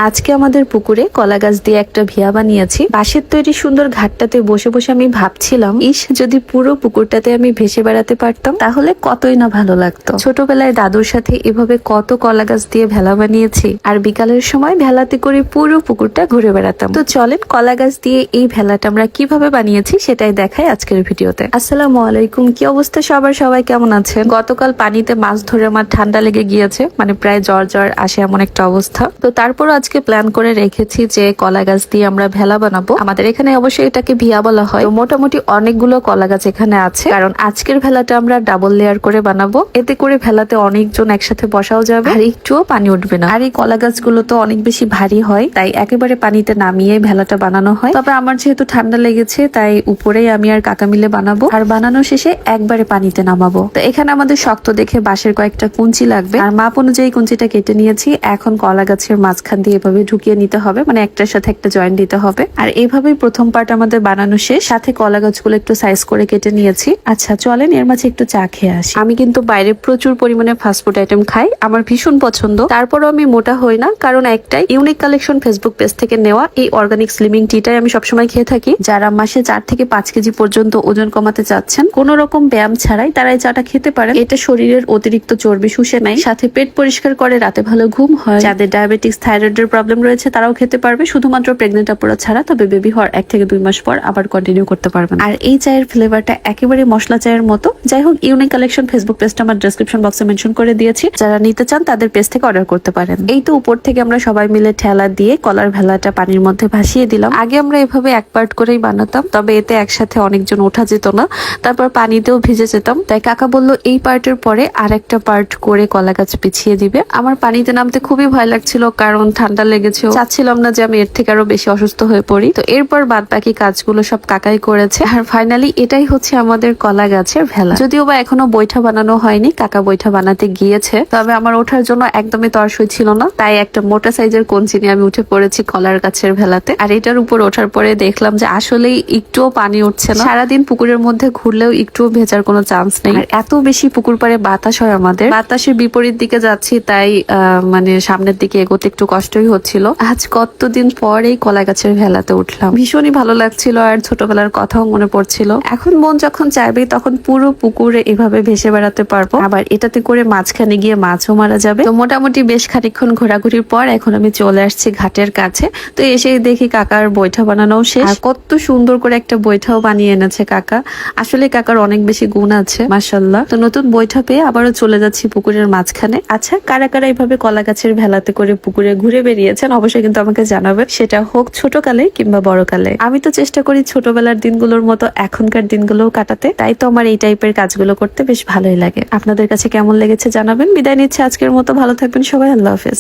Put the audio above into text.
আজকে আমাদের পুকুরে কলা গাছ দিয়ে একটা ভিয়া বানিয়েছি। বাঁশের তৈরি সুন্দর ঘাটটাতে বসে বসে আমি ভাবছিলাম, ইস যদি পুরো পুকুরটাতে আমি ভেসে বেড়াতে পারতাম তাহলে কতই না ভালো লাগতো। ছোটবেলায় দাদুর সাথে এভাবে কত কলা গাছ দিয়ে ভেলা বানিয়েছি, আর বিকালের সময় ভেলাতে করে পুরো পুকুরটা ঘুরে বেড়াতাম। তো চলেন কলা গাছ দিয়ে এই ভেলাটা আমরা কিভাবে বানিয়েছি সেটাই দেখাই আজকের ভিডিওতে। আসসালামু আলাইকুম, কি অবস্থা সবার? সবাই কেমন আছেন? গতকাল পানিতে মাছ ধরে আমার ঠান্ডা লেগে গিয়েছে, মানে প্রায় জ্বর আসে এমন একটা অবস্থা। তো তারপর আজকে প্ল্যান করে রেখেছি যে কলা গাছ দিয়ে আমরা ভেলা বানাবো। আমাদের এখানে অবশ্যই এটাকে ভিয়া বলা হয়। তো মোটামুটি অনেকগুলো কলা গাছ এখানে আছে, কারণ আজকের ভেলাটা আমরা ডাবল লেয়ার করে বানাবো। এতে করে ভেলাতে অনেকজন একসাথে বসাও যাবে আর একটুও পানি উঠবে না। আর এই কলা গাছগুলো তো অনেক বেশি ভারী হয়, তাই একেবারে পানিতে নামিয়ে ভেলাটা বানানো হয়। তবে আমার যেহেতু ঠান্ডা লেগেছে তাই উপরেই আমি আর কাকা মিলে বানাবো, আর বানানো শেষে একবারে পানিতে নামাবো। তো এখানে আমাদের শক্ত দেখে বাঁশের কয়েকটা কুঞ্চি লাগবে, আর মাপ অনুযায়ী কুঞ্চিটা কেটে নিয়েছি। এখন কলা গাছের মাঝখান দিয়ে এভাবে ঢুকিয়ে নিতে হবে, মানে একটার সাথে একটা জয়েন্ট দিতে হবে। আর এইভাবেই প্রথম পার্ট আমাদের বানানো শেষ। সাথে কলা গাছগুলো একটু সাইজ করে কেটে নিয়েছি। আচ্ছা চলেন এর মাঝে একটু চা খেয়ে আসি। আমি কিন্তু বাইরে প্রচুর পরিমাণে ফাস্টফুড আইটেম খাই, আমার ভীষণ পছন্দ। তারপরও আমি মোটা হই না, কারণ একটাই, ইউনিক কালেকশন ফেসবুক পেজ থেকে নেওয়া এই অর্গানিক স্লিমিং টিটাই আমি সবসময় খেয়ে থাকি। যারা মাসে 4 থেকে 5 কেজি পর্যন্ত ওজন কমাতে চাচ্ছেন কোন রকম ব্যায়াম ছাড়াই, তারা এই চাটা খেতে পারেন। এটা শরীরের অতিরিক্ত চর্বি শুষে নেয়, সাথে পেট পরিষ্কার করে, রাতে ভালো ঘুম হয়। যাদের ডায়াবেটিস থাইরয়েডের প্রবলেম রয়েছে তারাও খেতে পারবে, শুধুমাত্র প্রেগনেন্ট আপুরা ছাড়া। তবে বেবি হওয়ার 1 থেকে 2 মাস পর আবার কন্টিনিউ করতে পারবেন। আর এই চায়ের ফ্লেভারটা একেবারে মশলা চায়ের মতো। যাই হোক, ইউনিক কালেকশন ফেসবুক পেজটা আমার ডেসক্রিপশন বক্সে মেনশন করে দিয়েছি, যারা নিতে চান তাদের পেজ থেকে অর্ডার করতে পারেন। এই তো উপর থেকে আমরা সবাই মিলে ঠেলা দিয়ে কলার ভেলাটা পানির মধ্যে ভাসিয়ে দিলাম। আগে আমরা এভাবে এক পার্ট করেই বানাতাম, তবে এতে একসাথে অনেকজন ওঠা যেত না, তারপর পানিতেও ভিজে যেতাম। তাই কাকা বলল এই পার্টের পরে আর একটা পার্ট করে কলা গাছ পিছিয়ে দিবে। আমার পানিতে নামতে খুবই ভয় লাগছিল, কারণ ঠান্ডা লেগেছে, চাচ্ছিলাম না যে আমি এর থেকে আরো বেশি অসুস্থ হয়ে পড়ি। তো এরপর বাদ বাকি কাজগুলো সব কাকাই করেছে। আর ফাইনালি এটাই হচ্ছে আমাদের কলা গাছের ভেলা। যদিও বা এখনো বৈঠা বানানো হয়নি, কাকা বৈঠা বানাতে গিয়েছে। তবে আমার ওঠার জন্য একদমই তর সইছিল না, তাই একটা মোটা সাইজের কঞ্চি নিয়ে আমি উঠে পড়েছি কলার গাছের ভেলাতে। আর এটার উপর ওঠার পরে দেখলাম যে আসলেই একটুও পানি উঠছে না। সারাদিন পুকুরের মধ্যে ঘুরলেও একটুও ভেজার কোনো চান্স নেই। আর এত বেশি পুকুর পাড়ে বাতাস হয় আমাদের, বাতাসের বিপরীত দিকে যাচ্ছি, তাই মানে সামনের দিকে এগোতে একটু কষ্টই হচ্ছিল। আজ কতদিন পর এই কলা গাছের ভেলাতে উঠলাম, ভীষণই ভালো লাগছিল, আর ছোটবেলার কথাও মনে পড়ছিল। এখন মন যখন চাইবে তখন পুরো পুকুরে এভাবে ভেসে বেড়াতে পারবো, আবার এটাতে করে মাঝখানে গিয়ে মাছও মারা যাবে। তো মোটামুটি বেশ খানিকক্ষণ ঘোরাঘুরির পর এখন আমি চলে আসছি ঘাটের কাছে। তো এসেই দেখি কাকার বৈঠা বানানো শেষ। আর কত সুন্দর করে একটা বৈঠাও বানিয়ে এনেছে কাকা। আসলে কাকার অনেক বেশি গুণ আছে, মাশাআল্লাহ। তো নতুন বৈঠা পেয়ে আবারও চলে যাচ্ছি পুকুরের মাঝখানে। আচ্ছা, কারা কারা এইভাবে কলা গাছের ভেলাতে করে পুকুরে ঘুরে বেরিয়েছেন অবশ্যই কিন্তু আমাকে জানাবেন, সেটা হোক ছোটকালে কিংবা বড়কালে। আমি তো চেষ্টা করি ছোটবেলার দিনগুলোর মতো এখনকার দিনগুলোও কাটাতে, তাই তো আমার এই টাইপের কাজগুলো করতে বেশ ভালোই লাগে। আপনাদের কাছে কেমন লেগেছে জানাবেন। বিদায় নিচ্ছে আজকের মতো, ভালো থাকবেন সবাই, আল্লাহ হাফেজ।